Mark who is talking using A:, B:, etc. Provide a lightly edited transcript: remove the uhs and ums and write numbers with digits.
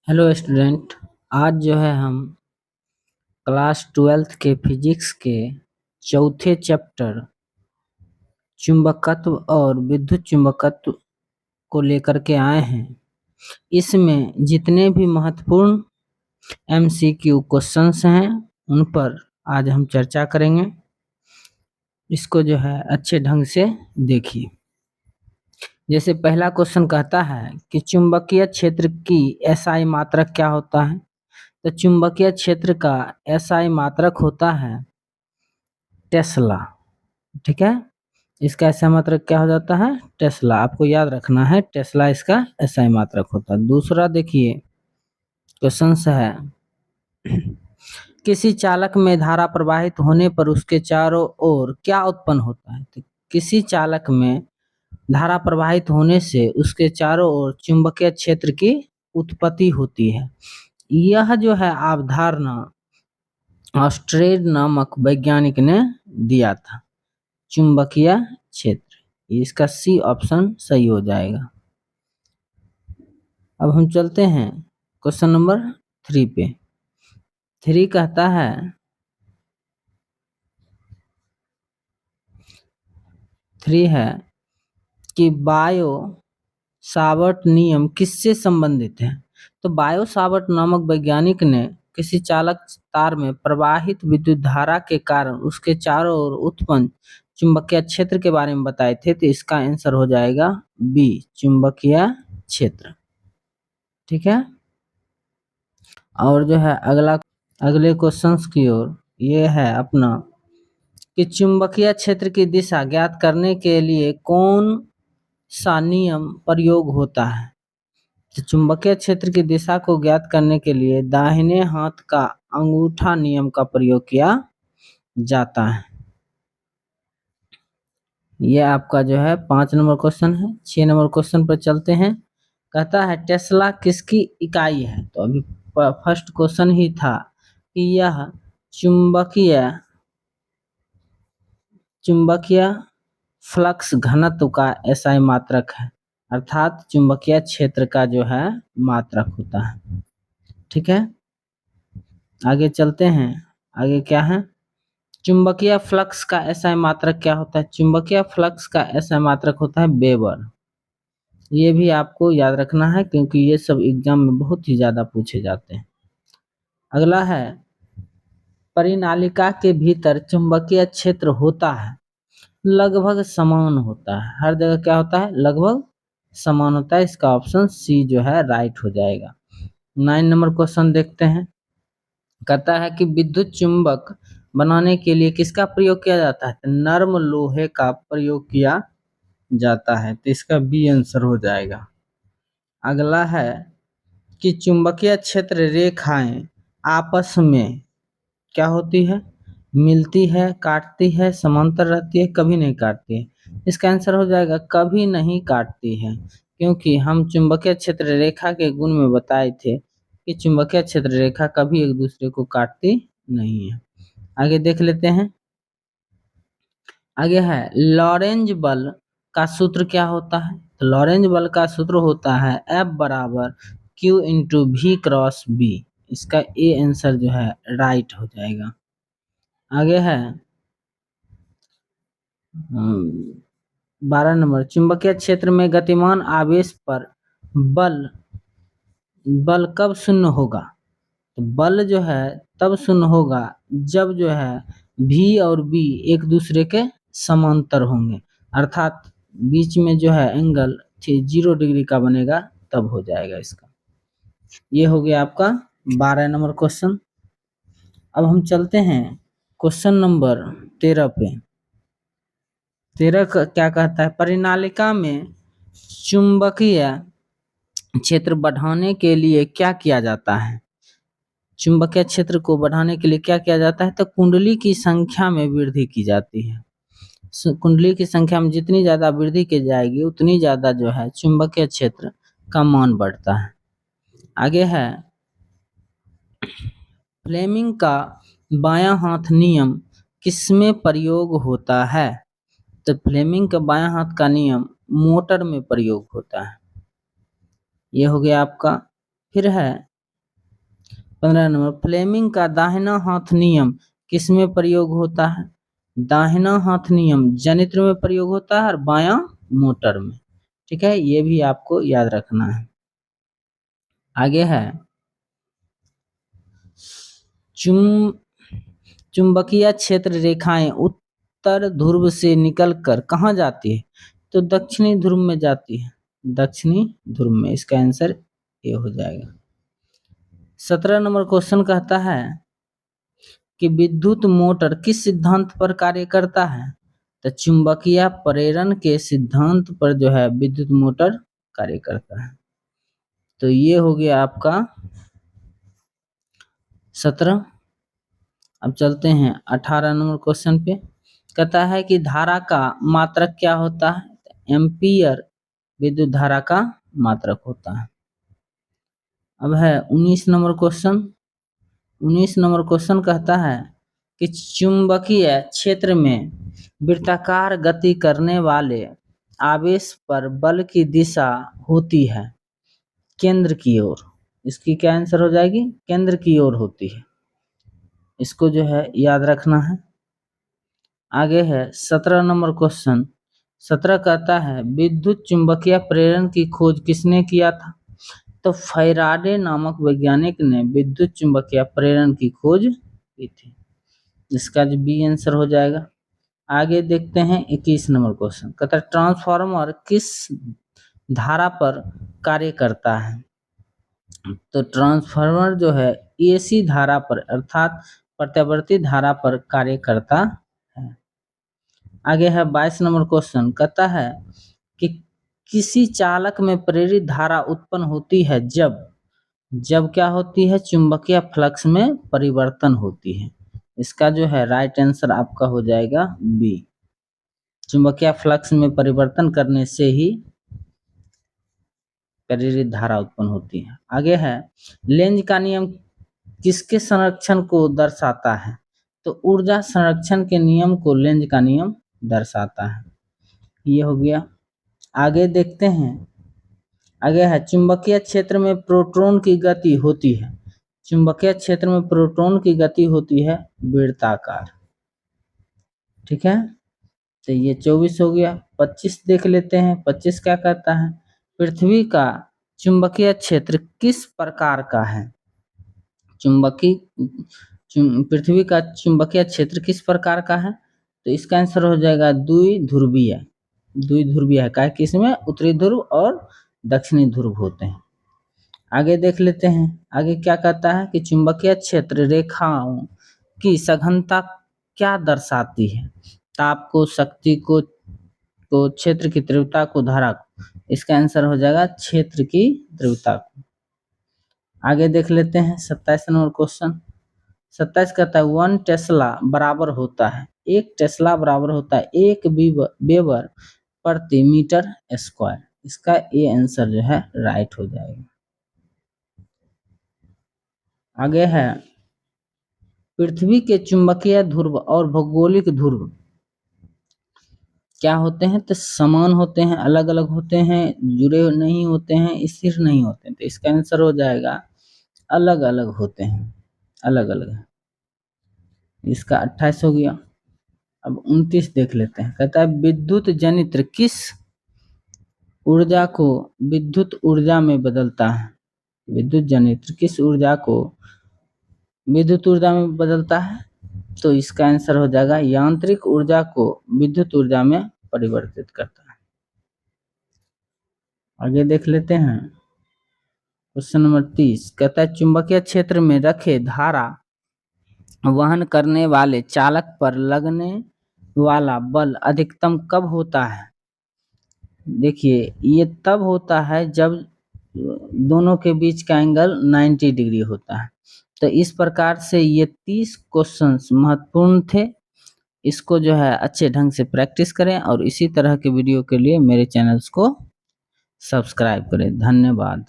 A: Hello student. आज जो है हम क्लास 12th के फिजिक्स के चौथे चैप्टर चुंबकत्व और विद्युत चुंबकत्व को लेकर के आए हैं। इसमें जितने भी महत्वपूर्ण एमसीक्यू क्वेश्चंस हैं उन पर आज हम चर्चा करेंगे। इसको जो है अच्छे ढंग से देखिए। जैसे पहला क्वेश्चन कहता है कि चुंबकीय क्षेत्र की एसआई मात्रक क्या होता है। तो चुंबकीय क्षेत्र का एसआई मात्रक होता है टेस्ला। ठीक है, इसका एसआई मात्रक क्या हो जाता है? टेस्ला। आपको याद रखना है, टेस्ला इसका एसआई मात्रक होता है। दूसरा देखिए, क्वेश्चन है किसी चालक में धारा प्रवाहित होने पर उसके चारों ओर क्या उत्पन्न होता है। तो किसी चालक में धारा प्रवाहित होने से उसके चारों ओर चुंबकीय क्षेत्र की उत्पत्ति होती है। यह जो है अवधारणा ऑस्ट्रेड नामक वैज्ञानिक ने दिया था। चुंबकीय क्षेत्र, इसका सी ऑप्शन सही हो जाएगा। अब हम चलते हैं क्वेश्चन नंबर 3 पे। 3 कहता है कि बायो सावर्ट नियम किससे संबंधित है। तो बायो सावर्ट नामक वैज्ञानिक ने किसी चालक तार में प्रवाहित विद्युत धारा के कारण उसके चारों ओर उत्पन्न चुंबकीय क्षेत्र के बारे में बताए थे। तो इसका आंसर हो जाएगा बी, चुंबकीय क्षेत्र। ठीक है, और जो है अगले क्वेश्चंस की ओर ये है अपना कि चुंबकीय क्षेत्र की दिशा ज्ञात करने के लिए कौन सा नियम प्रयोग होता है। तो चुंबकीय क्षेत्र की दिशा को ज्ञात करने के लिए दाहिने हाथ का अंगूठा नियम का प्रयोग किया जाता है। यह आपका जो है 5 नंबर क्वेश्चन है। 6 नंबर क्वेश्चन पर चलते हैं। कहता है टेस्ला किसकी इकाई है। तो अभी फर्स्ट क्वेश्चन ही था कि यह चुंबकीय फ्लक्स घनत्व का एसआई मात्रक है, अर्थात चुंबकीय क्षेत्र का जो है मात्रक होता है। ठीक है, आगे चलते हैं। आगे क्या है? चुंबकीय फ्लक्स का एसआई मात्रक क्या होता है। चुंबकीय फ्लक्स का एसआई मात्रक होता है वेबर। ये भी आपको याद रखना है क्योंकि ये सब एग्जाम में बहुत ही ज्यादा पूछे जाते हैं। अगला है परिनालिका के भीतर चुंबकीय क्षेत्र होता है लगभग समान होता है। हर जगह क्या होता है? लगभग समान होता है। इसका ऑप्शन सी जो है राइट हो जाएगा। 9 नंबर क्वेश्चन देखते हैं। कहता है कि विद्युत चुंबक बनाने के लिए किसका प्रयोग किया जाता है। तो नर्म लोहे का प्रयोग किया जाता है। तो इसका बी आंसर हो जाएगा। अगला है कि चुंबकीय क्षेत्र रेखाएं आपस में क्या होती है? मिलती है, काटती है, समांतर रहती है, कभी नहीं काटती है। इसका आंसर हो जाएगा कभी नहीं काटती है, क्योंकि हम चुंबकीय क्षेत्र रेखा के गुण में बताए थे कि चुंबकीय क्षेत्र रेखा कभी एक दूसरे को काटती नहीं है। आगे देख लेते हैं। आगे है लॉरेंज बल का सूत्र क्या होता है। तो लॉरेंज बल का सूत्र होता है F बराबर Q into V cross B। इसका ए आंसर जो है राइट हो जाएगा। आगे है 12 नंबर, चुंबकीय क्षेत्र में गतिमान आवेश पर बल कब शून्य होगा। तो बल जो है तब शून्य होगा जब जो है V और B एक दूसरे के समांतर होंगे, अर्थात बीच में जो है एंगल 0 डिग्री का बनेगा, तब हो जाएगा इसका। ये हो गया आपका 12 नंबर क्वेश्चन। अब हम चलते हैं क्वेश्चन नंबर 13 पे। 13 क्या कहता है? परिनालिका में चुंबकीय क्षेत्र बढ़ाने के लिए क्या किया जाता है। चुंबकीय क्षेत्र को बढ़ाने के लिए क्या किया जाता है? तो कुंडली की संख्या में वृद्धि की जाती है। कुंडली की संख्या में जितनी ज्यादा वृद्धि की जाएगी उतनी ज्यादा जो है चुंबकीय क्षेत्र का मान बढ़ता है। आगे है फ्लेमिंग का बायां हाथ नियम किसमें प्रयोग होता है। तो फ्लेमिंग का बायां हाथ का नियम मोटर में प्रयोग होता है। ये हो गया आपका। फिर है 15 नंबर, फ्लेमिंग का दाहिना हाथ नियम किसमें प्रयोग होता है? दाहिना हाथ नियम जनित्र में प्रयोग होता है और बायां मोटर में। ठीक है, ये भी आपको याद रखना है। आगे है चुंबकीय क्षेत्र रेखाएं उत्तर ध्रुव से निकलकर कहाँ जाती है? तो दक्षिणी ध्रुव में जाती है, दक्षिणी ध्रुव में। इसका आंसर ये हो जाएगा। 17 नंबर क्वेश्चन कहता है कि विद्युत मोटर किस सिद्धांत पर कार्य करता है? तो चुंबकीय प्रेरण के सिद्धांत पर जो है विद्युत मोटर कार्य करता है। तो ये हो गया आपका 17। अब चलते हैं 18 नंबर क्वेश्चन पे। कहता है कि धारा का मात्रक क्या होता है? एम्पियर विद्युत धारा का मात्रक होता है। अब है 19 नंबर क्वेश्चन। 19 नंबर क्वेश्चन कहता है कि चुंबकीय क्षेत्र में वृत्ताकार गति करने वाले आवेश पर बल की दिशा होती है केंद्र की ओर। इसकी क्या आंसर हो जाएगी? केंद्र की ओर होती है। इसको जो है याद रखना है। आगे है 17 नंबर क्वेश्चन। 17 कहता है विद्युत चुंबकीय प्रेरण की खोज किसने किया था? तो फैराडे नामक वैज्ञानिक ने विद्युत चुंबकीय प्रेरण की खोज की थी। इसका जो बी आंसर हो जाएगा। आगे देखते हैं 21 नंबर क्वेश्चन। कहता है ट्रांसफार्मर किस धारा पर कार्य करता है? तो ट्रांसफार्मर जो है एसी धारा पर अर्थात प्रत्यावर्ती धारा पर कार्य करता है। आगे है 22 नंबर क्वेश्चन। कहता है कि किसी चालक में प्रेरित धारा उत्पन्न होती है जब क्या होती है? चुंबकीय फ्लक्स में परिवर्तन होती है। इसका जो है राइट आंसर आपका हो जाएगा बी। चुंबकीय फ्लक्स में परिवर्तन करने से ही प्रेरित धारा उत्पन्न होती है। आगे है लेंज का नियम किसके संरक्षण को दर्शाता है? तो ऊर्जा संरक्षण के नियम को लेंज का नियम दर्शाता है। ये हो गया। आगे देखते हैं। आगे है चुंबकीय क्षेत्र में प्रोटॉन की गति होती है। चुंबकीय क्षेत्र में प्रोटॉन की गति होती है वृत्ताकार। ठीक है, तो ये 24 हो गया। 25 देख लेते हैं। 25 क्या कहता है? पृथ्वी का चुंबकीय क्षेत्र किस प्रकार का है? पृथ्वी का चुंबकीय क्षेत्र किस प्रकार का है? तो इसका आंसर हो जाएगा द्विध्रुवीय। द्विध्रुवीय है, क्या कि इसमें उत्तरी ध्रुव और दक्षिणी ध्रुव होते हैं। आगे देख लेते हैं। आगे क्या कहता है कि चुंबकीय क्षेत्र रेखाओं की सघनता क्या दर्शाती है? ताप को, शक्ति को, क्षेत्र की तीव्रता को, धारा को। इसका आंसर हो जाएगा क्षेत्र की तीव्रता को। आगे देख लेते हैं 27 नंबर क्वेश्चन। 27 कहता है 1 टेस्ला बराबर होता है, 1 टेस्ला बराबर होता है 1 वेबर प्रति मीटर स्क्वायर। इसका ये आंसर जो है राइट हो जाएगा। आगे है पृथ्वी के चुंबकीय ध्रुव और भौगोलिक ध्रुव क्या होते हैं? तो समान होते हैं, अलग अलग होते हैं, जुड़े नहीं होते हैं, स्थिर नहीं होते हैं। तो इसका आंसर हो जाएगा अलग अलग होते हैं, अलग अलग। इसका 28 हो गया। अब 29 देख लेते हैं। कहता है विद्युत जनित्र किस ऊर्जा को विद्युत ऊर्जा में बदलता है? विद्युत जनित्र किस ऊर्जा को विद्युत ऊर्जा में बदलता है? तो इसका आंसर हो जाएगा यांत्रिक ऊर्जा को विद्युत ऊर्जा में परिवर्तित करता है। आगे देख लेते हैं क्वेश्चन नंबर 30। कहता है चुंबकीय क्षेत्र में रखे धारा वहन करने वाले चालक पर लगने वाला बल अधिकतम कब होता है? देखिए, ये तब होता है जब दोनों के बीच का एंगल 90 डिग्री होता है। तो इस प्रकार से ये 30 क्वेश्चंस महत्वपूर्ण थे। इसको जो है अच्छे ढंग से प्रैक्टिस करें और इसी तरह के वीडियो के लिए मेरे चैनल्स को सब्सक्राइब करें। धन्यवाद।